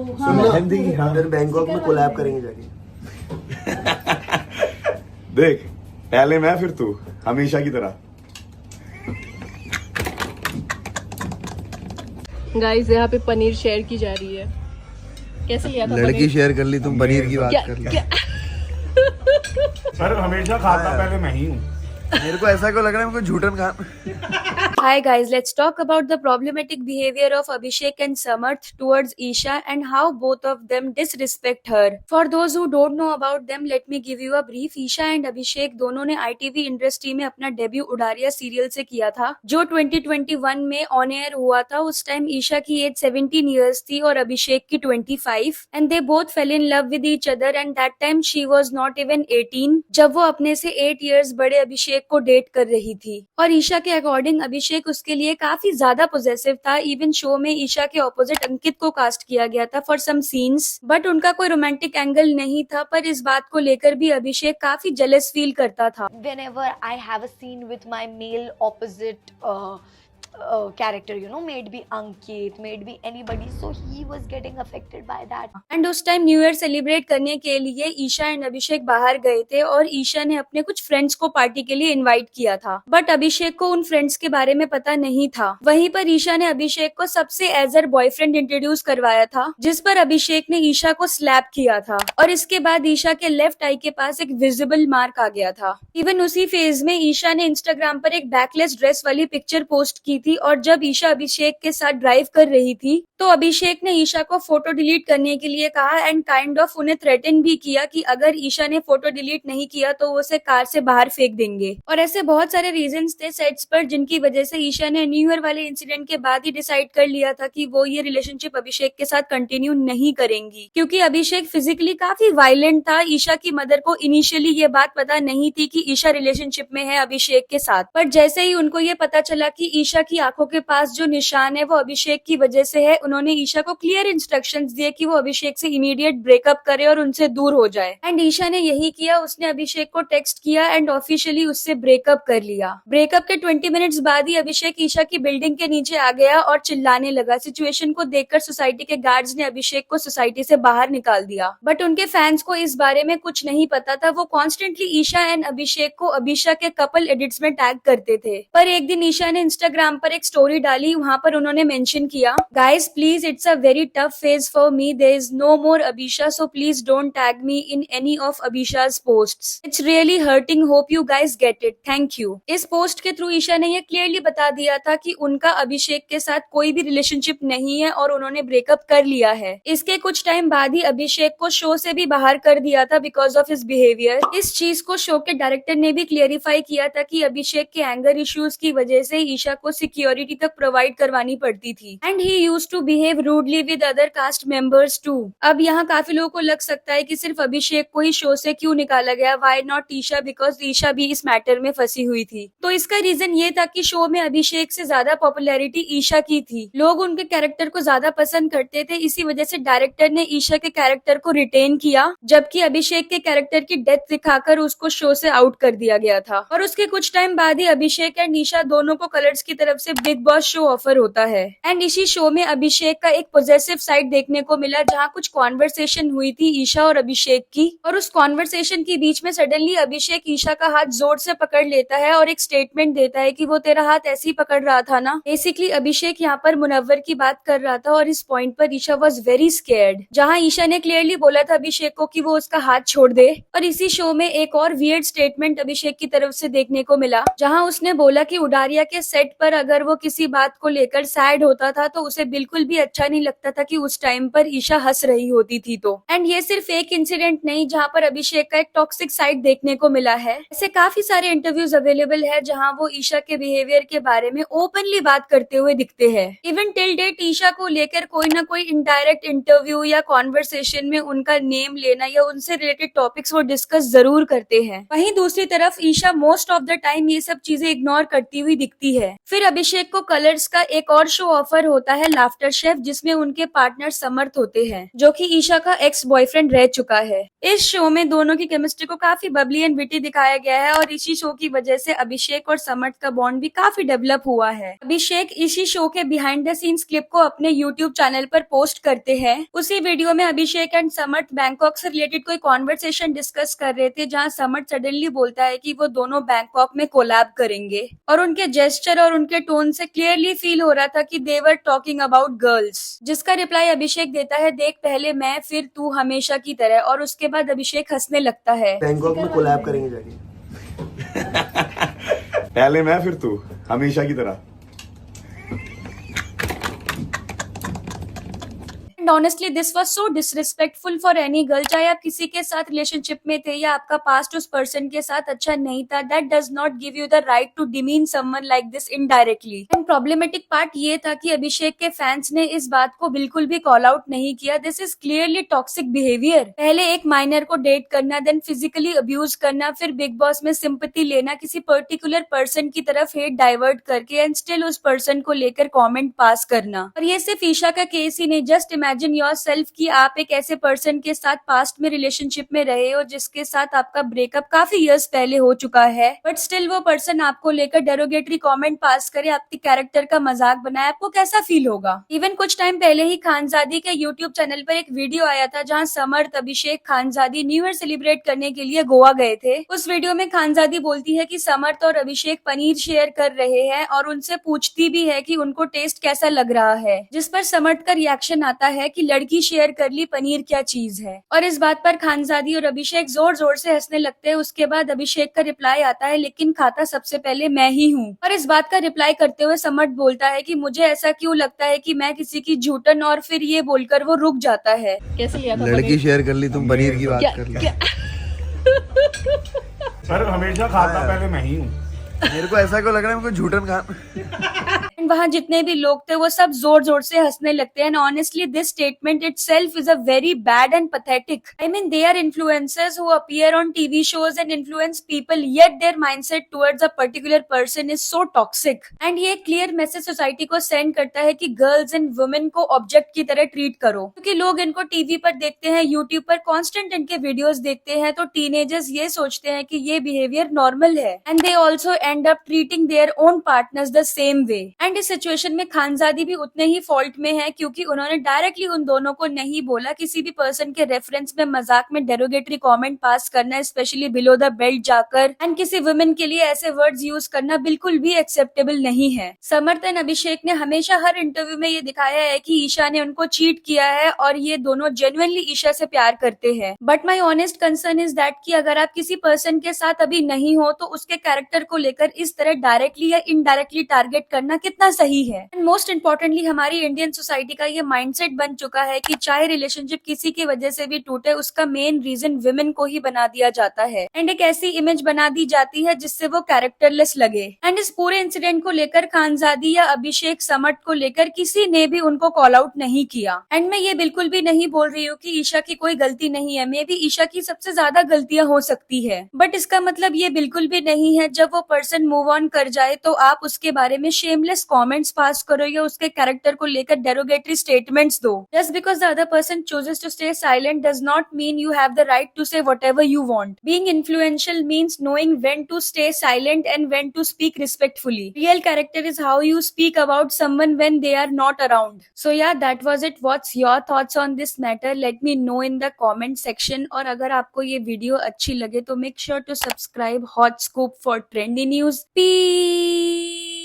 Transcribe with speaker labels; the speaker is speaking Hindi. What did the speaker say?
Speaker 1: मेहंदी की, हाँ, फिर बैंकॉक में कोलैब करेंगे जाके।
Speaker 2: देख, पहले मैं फिर तू, हमेशा की तरह।
Speaker 3: गाइस यहाँ पे पनीर शेयर की जा रही है। कैसे लिया था
Speaker 1: लड़की
Speaker 3: पनीर?
Speaker 1: शेयर कर ली, तुम पनीर की बात कर ली।
Speaker 2: सर हमेशा खाता पहले मैं ही हूँ।
Speaker 1: मेरे को ऐसा क्यों लग रहा है मेरे को झूठन खा।
Speaker 3: Hi guys, let's talk about the problematic behavior of Abhishek and Samarth towards Isha and how both of them disrespect her. For those who don't know about them, let me give you a brief. Isha and Abhishek दोनों ने ITV इंडस्ट्री में अपना डेब्यू उडारिया सीरियल से किया था, जो 2021 में ऑन एयर हुआ था। उस टाइम ईशा की एज 17 years थी और अभिषेक की 25, and they both fell in love with each other and that time she was not even 18 जब वो अपने से 8 years बड़े अभिषेक को डेट कर रही थी। और ईशा के अकॉर्डिंग अभिषेक उसके लिए काफी ज्यादा पॉजिटिव था। इवन शो में ईशा के ऑपोजिट अंकित को कास्ट किया गया था फॉर सम सीन्स, बट उनका कोई रोमांटिक एंगल नहीं था। पर इस बात को लेकर भी अभिषेक काफी जेलस फील करता था।
Speaker 4: Whenever I have a scene with my male opposite character, you know, may it be Ankit, may it be anybody, so he was getting affected by that.
Speaker 3: And उस टाइम न्यू ईयर सेलिब्रेट करने के लिए ईशा एंड अभिषेक बाहर गए थे और ईशा ने अपने कुछ फ्रेंड्स को पार्टी के लिए इनवाइट किया था, बट अभिषेक को उन फ्रेंड्स के बारे में पता नहीं था। वहीं पर ईशा ने अभिषेक को सबसे एज अ बॉयफ्रेंड इंट्रोड्यूस करवाया था, जिस पर अभिषेक ने ईशा को स्लैप किया था और इसके बाद ईशा के लेफ्ट आई के पास एक विजिबल मार्क आ गया था। इवन उसी फेज में ईशा ने इंस्टाग्राम पर एक बैकलेस ड्रेस वाली पिक्चर पोस्ट की थी और जब ईशा अभिषेक के साथ ड्राइव कर रही थी तो अभिषेक ने ईशा को फोटो डिलीट करने के लिए कहा एंड काइंड ऑफ उन्हें थ्रेटन भी किया कि अगर ईशा ने फोटो डिलीट नहीं किया तो वो उसे कार से बाहर फेंक देंगे। और ऐसे बहुत सारे रीजंस थे सेट्स पर जिनकी वजह से ईशा ने न्यू ईयर वाले इंसिडेंट के बाद ही डिसाइड कर लिया था कि वो ये रिलेशनशिप अभिषेक के साथ कंटिन्यू नहीं करेंगी, क्योंकि अभिषेक फिजिकली काफी वायलेंट था। ईशा की मदर को इनिशियली ये बात पता नहीं थी कि ईशा रिलेशनशिप में है अभिषेक के साथ, पर जैसे ही उनको ये पता चला कि ईशा की आंखों के पास जो निशान है वो अभिषेक की वजह से है, उन्होंने ईशा को क्लियर इंस्ट्रक्शंस दिए कि वो अभिषेक से इमीडिएट ब्रेकअप करे और उनसे दूर हो जाए। एंड ईशा ने यही किया, उसने अभिषेक को टेक्स्ट किया एंड ऑफिशियली उससे ब्रेकअप कर लिया। ब्रेकअप के 20 मिनट्स बाद ही अभिषेक ईशा की बिल्डिंग के नीचे आ गया और चिल्लाने लगा। सिचुएशन को देखकर सोसाइटी के गार्ड्स ने अभिषेक को सोसाइटी से बाहर निकाल दिया, बट उनके फैंस को इस बारे में कुछ नहीं पता था। वो कॉन्स्टेंटली ईशा एंड अभिषेक को अभिषा के कपल एडिट्स में टैग करते थे। पर एक दिन ईशा ने इंस्टाग्राम पर एक स्टोरी डाली, वहाँ पर उन्होंने मेंशन किया, guys please it's a very tough phase for me, there is no more Abhisha, so please don't tag me in any of Abhisha's posts, it's really hurting, hope you guys get it, thank you. इस पोस्ट के थ्रू ईशा ने ये क्लियरली बता दिया था कि उनका अभिषेक के साथ कोई भी रिलेशनशिप नहीं है और उन्होंने ब्रेकअप कर लिया है। इसके कुछ टाइम बाद ही अभिषेक को शो से भी बाहर कर दिया था बिकॉज ऑफ हिज बिहेवियर। इस चीज को शो के डायरेक्टर ने भी क्लियरिफाई किया था कि अभिषेक के एंगर इश्यूज की वजह से ईशा को सिक्योरिटी तक प्रोवाइड करवानी पड़ती थी and he used to behave rudely with other cast members too. अब यहाँ काफी लोगों को लग सकता है कि सिर्फ अभिषेक को ही शो से क्यों निकाला गया, why not Isha, because Isha भी इस मैटर में फंसी हुई थी। तो इसका रीजन ये था कि शो में अभिषेक से ज्यादा पॉपुलैरिटी ईशा की थी, लोग उनके कैरेक्टर को ज्यादा पसंद करते थे, इसी वजह से डायरेक्टर ने ईशा के कैरेक्टर को रिटेन किया, जबकि अभिषेक के कैरेक्टर की डेथ दिखाकर उसको शो से आउट कर दिया गया था। और उसके कुछ टाइम बाद ही अभिषेक एंड ईशा दोनों को कलर्स की तरफ से बिग बॉस शो ऑफर होता है एंड इसी शो में अभिषेक का एक पॉजिटिव साइड देखने को मिला, जहाँ कुछ कॉन्वर्सेशन हुई थी ईशा और अभिषेक की, और उस कॉन्वर्सेशन के बीच में सडनली अभिषेक ईशा का हाथ जोर से पकड़ लेता है और एक स्टेटमेंट देता है कि वो तेरा हाथ ऐसे ही पकड़ रहा था ना। बेसिकली अभिषेक यहाँ पर मुनव्वर की बात कर रहा था और इस पॉइंट पर ईशा वॉज वेरी स्केर्ड, जहाँ ईशा ने क्लियरली बोला था अभिषेक को कि वो उसका हाथ छोड़ दे। और इसी शो में एक और वियर्ड स्टेटमेंट अभिषेक की तरफ से देखने को मिला, जहाँ उसने बोला कि उडारिया के सेट पर अगर वो किसी बात को लेकर सैड होता था तो उसे बिल्कुल भी अच्छा नहीं लगता था कि उस टाइम पर ईशा हंस रही होती थी। तो एंड ये सिर्फ एक इंसिडेंट नहीं जहाँ पर अभिषेक का एक टॉक्सिक साइड देखने को मिला है, ऐसे काफी सारे इंटरव्यूज अवेलेबल है जहाँ वो ईशा के बिहेवियर के बारे में ओपनली बात करते हुए दिखते हैं। इवन टिल डेट ईशा को लेकर कोई ना कोई इनडायरेक्ट इंटरव्यू या कॉन्वर्सेशन में उनका नेम लेना या उनसे रिलेटेड टॉपिक्स वो डिस्कस जरूर करते हैं। वहीं दूसरी तरफ Isha most of the time ये सब चीजें इग्नोर करती हुई दिखती है। फिर अभिषेक को कलर्स का एक और शो ऑफर होता है लाफ्टर शेफ, जिसमें उनके पार्टनर समर्थ होते हैं, जो कि ईशा का एक्स बॉयफ्रेंड रह चुका है। इस शो में दोनों की केमिस्ट्री को काफी बबली एंड विटी दिखाया गया है और इसी शो की वजह से अभिषेक और समर्थ का बॉन्ड भी काफी डेवलप हुआ है। अभिषेक इसी शो के बिहाइंड द सीन्स क्लिप को अपने यूट्यूब चैनल पर पोस्ट करते हैं। उसी वीडियो में अभिषेक एंड समर्थ बैंकॉक से रिलेटेड कोई कॉन्वर्सेशन डिस्कस कर रहे थे, जहाँ समर्थ सडनली बोलता है कि वो दोनों बैंकॉक में कोलैब करेंगे और उनके जेस्चर और उनके टोन से क्लियरली फील हो रहा था कि दे वर टॉकिंग अबाउट गर्ल्स। जिसका रिप्लाई अभिषेक देता है, देख पहले मैं फिर तू हमेशा की तरह, और उसके बाद अभिषेक हंसने लगता है।
Speaker 1: बैंकॉक में कोलैब करेंगे जाके।
Speaker 2: पहले मैं फिर तू हमेशा की तरह।
Speaker 3: And honestly, this was so disrespectful for any girl. चाहे आप किसी के साथ रिलेशनशिप में थे या आपका पास्ट उस पर्सन के साथ अच्छा नहीं था, that does not give you the right to demean someone like this indirectly. And problematic part ये था कि अभिषेक के फैंस ने इस बात को बिल्कुल भी कॉल आउट नहीं किया। This is clearly toxic behavior. पहले एक माइनर को डेट करना, देन फिजिकली अब्यूज करना, फिर बिग बॉस में सिंपैथी लेना, किसी पर्टिकुलर पर्सन की तरफ हेट डाइवर्ट करके एंड स्टिल उस पर्सन को लेकर कमेंट पास करना। और ये सिर्फ ईशा का केस ही नहीं, जस्ट इमेजिन योरसेल्फ कि आप एक ऐसे पर्सन के साथ पास्ट में रिलेशनशिप में रहे हो जिसके साथ आपका ब्रेकअप काफी इयर्स पहले हो चुका है, बट स्टिल वो पर्सन आपको लेकर डेरोगेटरी कमेंट पास करे, आपके कैरेक्टर का मजाक बनाए, आपको कैसा फील होगा। इवन कुछ टाइम पहले ही खानजादी के यूट्यूब चैनल पर एक वीडियो आया था जहाँ समर्थ, अभिषेक, खानजादी न्यू ईयर सेलिब्रेट करने के लिए गोवा गए थे। उस वीडियो में खानजादी बोलती है कि समर्थ और अभिषेक पनीर शेयर कर रहे हैं और उनसे पूछती भी है कि उनको टेस्ट कैसा लग रहा है, जिस पर समर्थ का रिएक्शन आता है कि लड़की शेयर कर ली, पनीर क्या चीज है। और इस बात पर खानजादी और अभिषेक जोर जोर से हंसने लगते हैं। उसके बाद अभिषेक का रिप्लाई आता है, लेकिन खाता सबसे पहले मैं ही हूँ। और इस बात का रिप्लाई करते हुए समर्थ बोलता है कि मुझे ऐसा क्यों लगता है कि मैं किसी की झूठन, और फिर ये बोलकर वो रुक जाता है।
Speaker 5: कैसे लिया था
Speaker 1: लड़की
Speaker 5: पनीर?
Speaker 1: शेयर कर ली, तुम पनीर की बात कर लो।
Speaker 2: सर हमेशा खाता पहले मैं ही हूँ।
Speaker 1: मेरे को ऐसा क्यों लग रहा है मेरे को झूठन खा।
Speaker 3: वहाँ जितने भी लोग थे वो सब जोर जोर से हंसने लगते हैं। Honestly this statement itself is a very bad and pathetic. I mean, they are influencers who appear on TV shows and influence people, yet their mindset towards a particular person is so toxic. And ये क्लियर मैसेज सोसाइटी को सेंड करता है कि गर्ल्स एंड वुमेन को ऑब्जेक्ट की तरह ट्रीट करो, क्योंकि लोग इनको टीवी पर देखते हैं, यूट्यूब पर कॉन्स्टेंट इनके वीडियोस देखते हैं, तो टीनेजर्स ये सोचते हैं कि ये बिहेवियर नॉर्मल है, and they also and up treating their own partners the same way. And इस सिचुएशन में खानजादी भी उतने ही फॉल्ट में है, क्योंकि उन्होंने डायरेक्टली उन दोनों को नहीं बोला। किसी भी पर्सन के रेफरेंस में मजाक में डेरोगेटरी कमेंट पास करना, स्पेशली बिलो द बेल्ट जाकर, एंड किसी वुमेन के लिए ऐसे वर्ड्स यूज करना बिल्कुल भी एक्सेप्टेबल नहीं है। समर्थ एंड अभिषेक ने हमेशा हर इंटरव्यू में ये दिखाया है कि ईशा ने उनको चीट किया है और ये दोनों जेन्युइनली ईशा से प्यार करते हैं। But my honest concern is that कि अगर आप किसी पर्सन के साथ अभी नहीं हो तो उसके कैरेक्टर को लेकर इस तरह डायरेक्टली या इनडायरेक्टली टारगेट करना कितना सही है। एंड मोस्ट इम्पोर्टेंटली हमारी इंडियन सोसाइटी का ये माइंडसेट बन चुका है कि चाहे रिलेशनशिप किसी की वजह से भी टूटे, उसका मेन रीजन विमेन को ही बना दिया जाता है, एंड एक ऐसी इमेज बना दी जाती है जिससे वो कैरेक्टरलेस लगे। एंड इस पूरे इंसिडेंट को लेकर खानजादी या अभिषेक, समर्थ को लेकर किसी ने भी उनको कॉल आउट नहीं किया। एंड मैं ये बिल्कुल भी नहीं बोल रही हूँ कि ईशा की कोई गलती नहीं है, मे बी ईशा की सबसे ज्यादा गलतियां हो सकती है, बट इसका मतलब ये बिल्कुल भी नहीं है जब वो पर्सन मूव ऑन कर जाए तो आप उसके बारे में शेमलेस कमेंट्स पास करो या उसके कैरेक्टर को लेकर डेरोगेटरी स्टेटमेंट्स दो। Just because the other person chooses to stay silent does not mean you have the right to say whatever you want. Being influential means knowing when to stay silent and when to speak respectfully. Real character is how you speak about someone when they are not around. So yeah, that was it. What's your thoughts on this matter? Let me know in the comment section. और अगर आपको ये वीडियो अच्छी लगे तो make sure to subscribe Hot Scoop for trendy news. Peace.